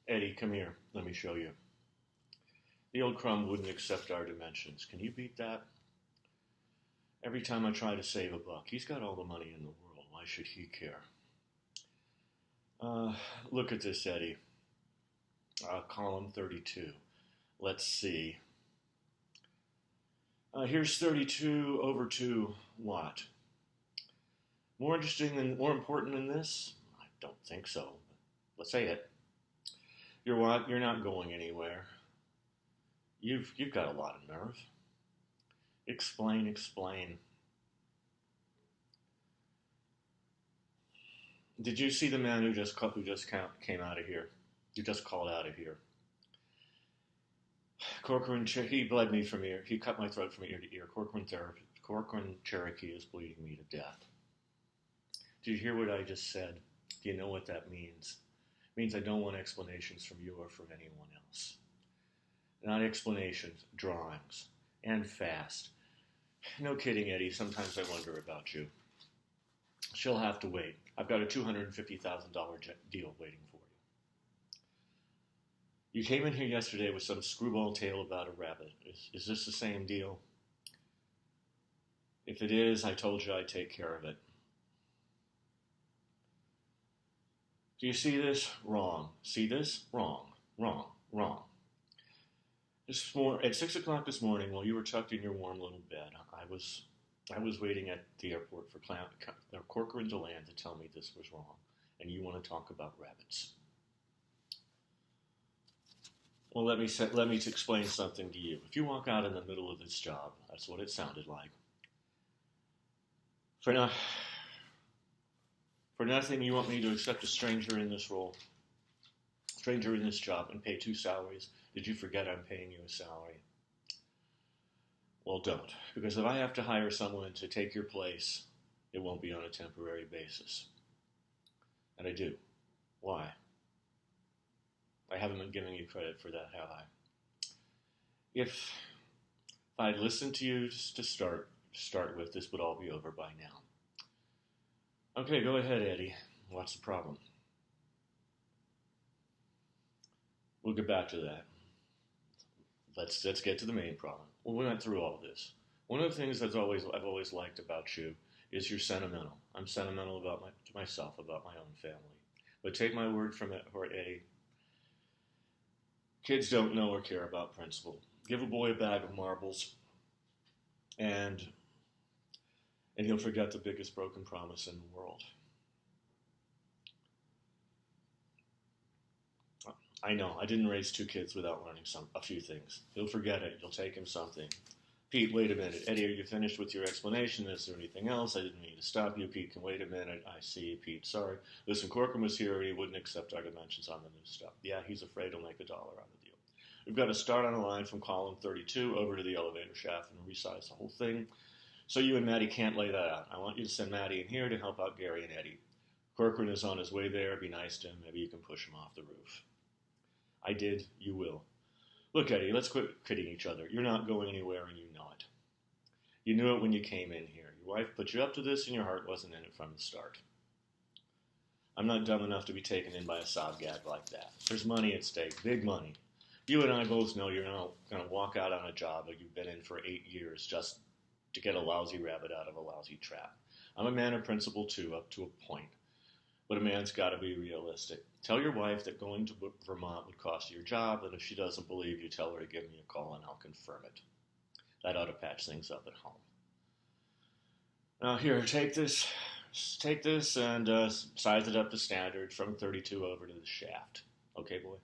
Eddie, come here. Let me show you. The old crumb wouldn't accept our dimensions. Can you beat that? Every time I try to save a buck, he's got all the money in the world. Why should he care? Look at this, Eddie. Column 32. Let's see. Here's 32 over 2 what? More important than this? I don't think so. Let's say it. You're what? You're not going anywhere. You've got a lot of nerve. Explain. Did you see the man who just came out of here? Who just called out of here? Corcoran, he bled me from ear. He cut my throat from ear to ear. Corcoran Cherokee is bleeding me to death. Did you hear what I just said? Do you know what that means? It means I don't want explanations from you or from anyone else. Not explanations, drawings, and fast. No kidding, Eddie. Sometimes I wonder about you. She'll have to wait. I've got a $250,000 deal waiting for you. You came in here yesterday with some screwball tale about a rabbit. Is this the same deal? If it is, I told you I'd take care of it. Do you see this? Wrong. See this? Wrong. At 6 o'clock this morning, while you were tucked in your warm little bed, I was waiting at the airport for Corcoran to land to tell me this was wrong, and you want to talk about rabbits. Well, let me explain something to you. If you walk out in the middle of this job, that's what it sounded like. For nothing, you want me to accept a stranger in this role, stranger in this job, and pay 2 salaries. Did you forget I'm paying you a salary? Well, don't. Because if I have to hire someone to take your place, it won't be on a temporary basis. And I do. Why? I haven't been giving you credit for that, have I? If I'd listened to you to start with, this would all be over by now. Okay, go ahead, Eddie. What's the problem? We'll get back to that. Let's get to the main problem. Well, we went through all this. One of the things I've always liked about you is you're sentimental. I'm sentimental about myself, about my own family. But take my word from it, or Eddie. Kids don't know or care about principle. Give a boy a bag of marbles, and he'll forget the biggest broken promise in the world. I know, I didn't raise 2 kids without learning a few things. He'll forget it. You'll take him something. Pete, wait a minute. Eddie, are you finished with your explanation? Is there anything else? I didn't mean to stop you. Pete, can wait a minute. I see, Pete. Sorry. Listen, Corcoran was here and he wouldn't accept our dimensions on the new stuff. Yeah, he's afraid he'll make $1 on the deal. We've got to start on a line from column 32 over to the elevator shaft and resize the whole thing. So you and Maddie can't lay that out. I want you to send Maddie in here to help out Gary and Eddie. Corcoran is on his way there. Be nice to him. Maybe you can push him off the roof. I did. You will. Look, Eddie, let's quit kidding each other. You're not going anywhere and you know it. You knew it when you came in here. Your wife put you up to this and your heart wasn't in it from the start. I'm not dumb enough to be taken in by a sob gag like that. There's money at stake. Big money. You and I both know you're not going to walk out on a job that you've been in for 8 years just to get a lousy rabbit out of a lousy trap. I'm a man of principle, too, up to a point. But a man's got to be realistic. Tell your wife that going to Vermont would cost you your job, and if she doesn't believe you, tell her to give me a call and I'll confirm it. That ought to patch things up at home. Now here, take this and size it up to standard from 32 over to the shaft. Okay, boy?